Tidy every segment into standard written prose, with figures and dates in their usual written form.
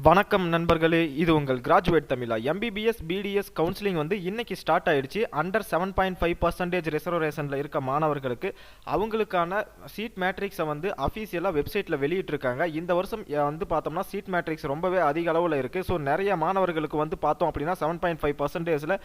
வணக்கம் நண்பர்களே, இது உங்கள் கிராஜுவேட் தமிழா. MBBS BDS கவுன்சிலிங் வந்து இன்னைக்கு ஸ்டார்ட் ஆயிடுச்சு. அண்டர் 7.5% ரிசர்வேஷனில் இருக்க மாணவர்களுக்கு அவங்களுக்கான சீட் மேட்ரிக்ஸை வந்து அஃபீஷியலாக வெப்சைட்டில் வெளியிட்டிருக்காங்க. இந்த வருஷம் வந்து பார்த்தோம்னா சீட் மேட்ரிக்ஸ் ரொம்பவே அதிக அளவில் இருக்குது. ஸோ நிறைய மாணவர்களுக்கு வந்து பார்த்தோம் அப்படின்னா 7.5%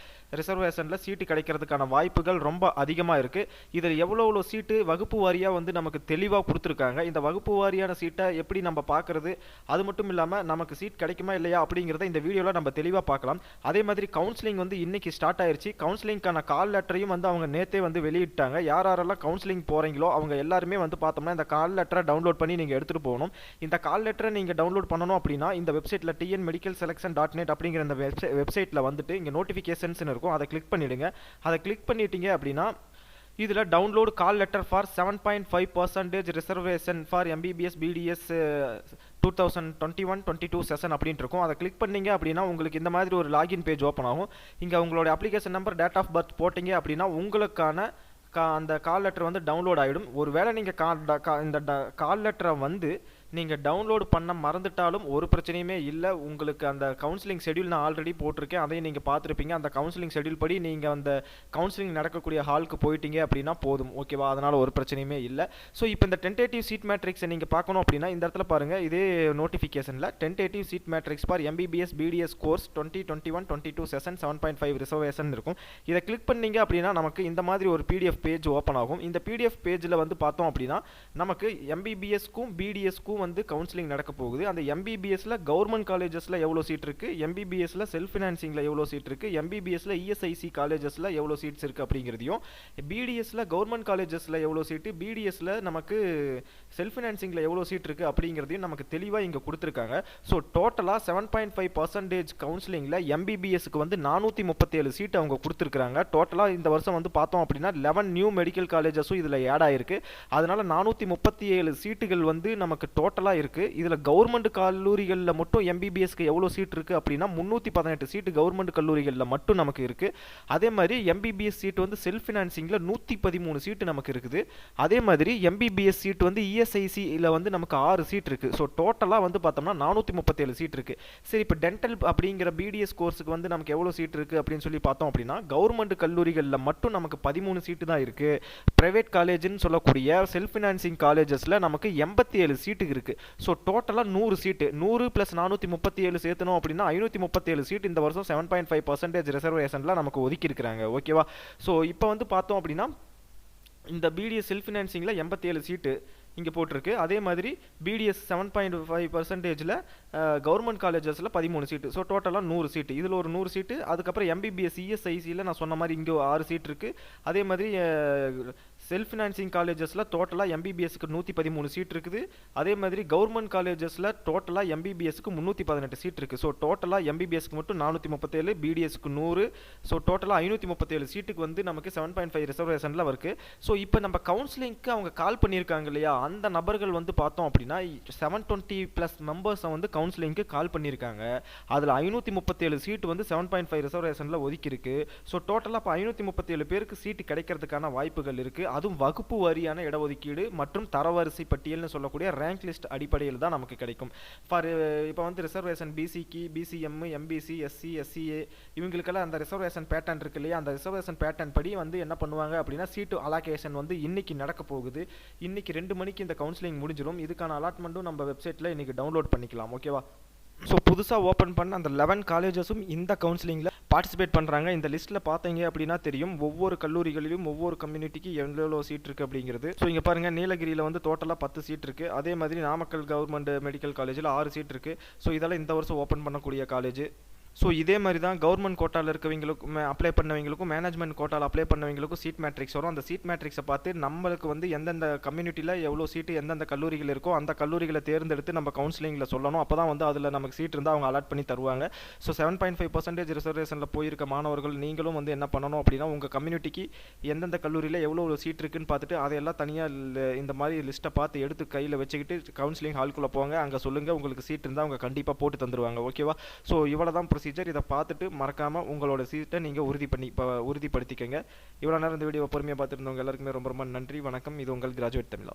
ரிசர்வேஷனில் சீட்டு கிடைக்கிறதுக்கான வாய்ப்புகள் ரொம்ப அதிகமாக இருக்குது. இதில் எவ்வளோ சீட்டு வகுப்பு வாரியாக வந்து நமக்கு தெளிவாக கொடுத்துருக்காங்க. இந்த வகுப்பு வாரியான சீட்டை எப்படி நம்ம பார்க்குறது, அது மட்டும் இல்லாமல் நமக்கு சீட் கிடைக்குமா இல்லையா அப்படிங்கிறத இந்த வீடியோவில் நம்ம தெளிவாக பார்க்கலாம். அதே மாதிரி கவுன்சிலிங் வந்து இன்னைக்கு ஸ்டார்ட் ஆயிருச்சு. கவுன்சிலிங்கான கால் லெட்டரையும் வந்து அவங்க நேற்றே வந்து வெளியிட்டாங்க. யாரெல்லாம் கவுன்சிலிங் போகிறீங்களோ அவங்க எல்லாருமே வந்து பார்த்தோம்னா இந்த கால் லெட்டரை டவுன்லோட் பண்ணி நீங்கள் எடுத்துகிட்டு போகணும். இந்த கால் லெட்டரை நீங்கள் டவுன்லோட் பண்ணணும் அப்படின்னா இந்த வெப்சைட்டில் TNMedicalSelection.net அப்படிங்கிற இந்த வெப்சைட்டில் வந்துட்டு இங்கே நோட்டிஃபிகேஷன்ஸ் இருக்கும். அதை கிளிக் பண்ணிவிடுங்க. அதை கிளிக் பண்ணிட்டீங்க அப்படின்னா இதில் download call letter for 7.5% reservation for MBBS BDS 2021-22 session அப்படின்ட்டு இருக்கும். அதை கிளிக் பண்ணிங்க அப்படின்னா உங்களுக்கு இந்த மாதிரி ஒரு லாகின் பேஜ் ஓப்பன் ஆகும். இங்கே உங்களோட application number, date of birth போட்டிங்க அப்படின்னா உங்களுக்கான அந்த கால் லெட்டர் வந்து டவுன்லோட் ஆகிடும். ஒருவேளை நீங்கள் இந்த கால் லெட்டரை வந்து நீங்கள் டவுன்லோட் பண்ண மறந்துட்டாலும் ஒரு பிரச்சனையுமே இல்லை. உங்களுக்கு அந்த கவுன்சிலிங் ஷெடியூல் நான் ஆல்ரெடி போட்டிருக்கேன், அதையும் நீங்கள் பார்த்துருப்பீங்க. அந்த கவுன்சிலிங் ஷெடியூல் படி நீங்கள் அந்த கவுன்சிலிங் நடக்கக்கூடிய ஹாலுக்கு போயிட்டீங்க அப்படின்னா போதும், ஓகேவா? அதனால் ஒரு பிரச்சனையுமே இல்லை. ஸோ இப்போ இந்த டென்டேட்டிவ் சீட் மேட்ரிக்ஸை நீங்கள் பார்க்கணும் அப்படின்னா இந்த இடத்துல பாருங்கள், இதே நோட்டிஃபிகேஷனில் tentative seat matrix for MBBS BDS course 2021-22 session 7.5 reservation இருக்கும். இதை கிளிக் பண்ணீங்க அப்படின்னா நமக்கு இந்த மாதிரி ஒரு PDF பேஜ் ஓப்பன் ஆகும். இந்த PDF பேஜில் வந்து பார்த்தோம் அப்படின்னா நமக்கு MBBSக்கும் BDSக்கும் வந்து கவுன்சிலிங் நடக்க போகுது. அந்த MBBSல கவர்மெண்ட் காலேஜஸ்ல எவ்வளோ சீட் இருக்கு, MBBSல செல்ஃப் ஃபினான்சிங்ல எவ்வளோ சீட் இருக்கு, MBBSல ESIC காலேஜஸ்ல எவ்வளோ சீட்ஸ் இருக்கு அப்படிங்கிறதையும், BDSல கவர்மெண்ட் காலேஜஸ்ல எவ்வளோ சீட்டு, BDSல நமக்கு செல்ஃப் ஃபினான்சிங்ல எவ்வளோ சீட் இருக்கு அப்படிங்கிறதையும் நமக்கு தெளிவாக இங்கே கொடுத்துருக்காங்க. ஸோ டோட்டலாக 7.5% கவுன்சிலிங்கில் MBBSக்கு வந்து 437 சீட் அவங்க கொடுத்துருக்காங்க. டோட்டலாக இந்த வருஷம் வந்து பார்த்தோம் அப்படின்னா 11 நியூ மெடிக்கல் காலேஜஸும் இதில் ஆட் ஆயிருக்கு. அதனால 437 சீட்டுகள் வந்து நமக்கு டோட்டலாக இருக்குது. இதில் கவர்மெண்ட் கல்லூரிகளில் மட்டும் MBBSக்கு எவ்வளோ சீட் இருக்குது அப்படின்னா 318 சீட்டு கவர்மெண்ட் கல்லூரிகளில் மட்டும் நமக்கு இருக்குது. அதே மாதிரி MBBS சீட் வந்து செல்ஃப் ஃபினான்சிங்கில் 113 சீட்டு நமக்கு இருக்குது. அதே மாதிரி MBBS சீட் வந்து ESICயில் வந்து நமக்கு 6 சீட் இருக்குது. ஸோ டோட்டலாக வந்து பார்த்தோம்னா 437 சீட் இருக்குது. சரி, இப்போ டென்டல் அப்படிங்கிற BDS கோர்ஸுக்கு வந்து நமக்கு எவ்வளோ சீட் இருக்குது அப்படின்னு சொல்லி பார்த்தோம் அப்படின்னா கவர்மெண்ட் கல்லூரிகளில் மட்டும் நமக்கு 13 சீட்டு தான் இருக்குது. ப்ரைவேட் காலேஜ்னு சொல்லக்கூடிய செல்ஃப் ஃபினான்சிங் காலேஜஸில் நமக்கு 87 சீட்டு இருக்கு. ஸோ டோட்டலாக 100 சீட்டு, 100 + 437 சேர்த்தணும் அப்படின்னா 537 சீட் இந்த வருஷம் 7.5% ரிசர்வேஷனில் நமக்கு ஒதுக்கி இருக்கிறாங்க, ஓகேவா? ஸோ இப்போ வந்து பார்த்தோம் அப்படின்னா இந்த BDS செல்ஃப் ஃபினான்சிங்கில் 87 சீட்டு இங்கே போட்டிருக்கு. அதே மாதிரி BDS 7.5%ல் கவர்மெண்ட் காலேஜஸில் 13 சீட்டு. ஸோ டோட்டலாக 100 சீட்டு. இதில் ஒரு 100 சீட்டு. அதுக்கப்புறம் MBBS ESICயில் நான் சொன்ன மாதிரி இங்கே 6 சீட் இருக்குது. அதே மாதிரி செல்ஃப் ஃபினான்சிங் காலேஜஸில் டோட்டலாக MBBSக்கு 113 சீட் இருக்குது. அதே மாதிரி கவர்மெண்ட் காலேஜஸில் டோட்டலாக MBBSக்கு 318 சீட் இருக்குது. ஸோ டோட்டலாக MBBSக்கு மட்டும் 437, BDSக்கு 100. ஸோ டோட்டலாக 537 சீட்டுக்கு வந்து நமக்கு 7.5 ரிசர்வேஷனில் இருக்குது. ஸோ இப்போ நம்ம கவுன்சிலிங்க்கு அவங்க கால் பண்ணியிருக்காங்க இல்லையா, அந்த நபர்கள் வந்து பார்த்தோம் அப்படின்னா 720+ மெம்பர்ஸை வந்து கவுன்சிலிங்க்கு கால் பண்ணியிருக்காங்க. அதில் 537 சீட்டு வந்து 7.5 ரிசர்வேஷனில் ஒதுக்கியிருக்கு. ஸோ டோட்டலாக இப்போ 537 பேருக்கு சீட்டு கிடைக்கிறதுக்கான வாய்ப்புகள் இருக்குது. அதுவும் வகுப்பு வாரியான இடஒதுக்கீடு மற்றும் தரவரிசை பட்டியல்னு சொல்லக்கூடிய ரேங்க் லிஸ்ட் அடிப்படையில் தான் நமக்கு கிடைக்கும். ஃபார் இப்போ வந்து reservation BCக்கு, BCM, MBC, SC, SCA இவங்களுக்கெல்லாம் அந்த ரிசர்வேஷன் பேட்டர்ன் இருக்கு இல்லையா, அந்த ரிசர்வேஷன் பேட்டர்ன் படி வந்து என்ன பண்ணுவாங்க அப்படின்னா சீட்டு அலாகேஷன் வந்து இன்னைக்கு நடக்க போகுது. இன்னைக்கு 2 மணிக்கு இந்த கவுன்சிலிங் முடிஞ்சிடும். இதுக்கான அலாட்மெண்ட்டும் நம்ம வெப்சைட்டில் இன்னைக்கு டவுன்லோட் பண்ணிக்கலாம், ஓகேவா? ஸோ புதுசாக ஓப்பன் பண்ண அந்த 11 காலேஜஸும் இந்த கவுன்சிலிங்கில் பார்ட்டிசிபேட் பண்ணுறாங்க. இந்த லிஸ்ட்டில் பார்த்தீங்க அப்படின்னா தெரியும் ஒவ்வொரு கல்லூரிகளிலும் ஒவ்வொரு கம்யூனிட்டிக்கு எவ்வளோ சீட் இருக்குது அப்படிங்கிறது. ஸோ இங்கே பாருங்கள், நீலகிரியில் வந்து டோட்டலாக 10 சீட் இருக்குது. அதே மாதிரி நாமக்கல் கவர்மெண்ட் மெடிக்கல் காலேஜில் 6 சீட் இருக்குது. ஸோ இதெல்லாம் இந்த வருஷம் ஓப்பன் பண்ணக்கூடிய காலேஜ். ஸோ இதே மாதிரி தான் கவர்மெண்ட் கோட்டாவில் இருக்கவங்களுக்கும் அப்ளை பண்ணவங்களுக்கும் மேனேஜ்மெண்ட் கோட்டாவில் அப்ளை பண்ணவங்களுக்கும் சீட் மேட்ரிக்ஸ் வரும். அந்த சீட் மேட்ரிக்ஸை பார்த்து நம்மளுக்கு வந்து எந்தெந்த கம்யூனிட்டியில் எவ்வளோ சீட்டு எந்தெந்த கல்லூரிகள் இருக்கோ அந்த கல்லூரிகளை தேர்ந்தெடுத்து நம்ம கவுன்சிலிங்கில் சொல்லணும். அப்போ தான் வந்து அதில் நமக்கு சீட் இருந்தால் அவங்க அலாட் பண்ணி தருவாங்க. ஸோ 7.5% ரிசர்வேஷனில் போயிருக்க மாணவர்கள் நீங்களும் வந்து என்ன பண்ணணும் அப்படின்னா உங்கள் கம்யூனிட்டிக்கு எந்தெந்த கல்லூரியில் எவ்வளோ சீட் இருக்குன்னு பார்த்துட்டு அதையெல்லாம் தனியாக இந்த மாதிரி லிஸ்ட்டை பார்த்து எடுத்து கையில் வச்சுக்கிட்டு கவுன்சிலிங் ஹால்குள்ளே போங்க. அங்கே சொல்லுங்கள், உங்களுக்கு சீட் இருந்தால் அவங்க கண்டிப்பாக போட்டு தந்துடுவாங்க, ஓகேவா? ஸோ இவ்வளோ தான் ப்ரொசீஜர். இதை பார்த்துட்டு மறக்காமல் உங்களோட சீட்டை நீங்கள் உறுதிப்படுத்திக்கங்க. இவ்வளோ நேரம் இந்த வீடியோ பொறுமையாக பார்த்துருந்தவங்க எல்லாருக்குமே ரொம்ப ரொம்ப நன்றி. வணக்கம். இது உங்கள் கிராஜுவேட் தமிழா.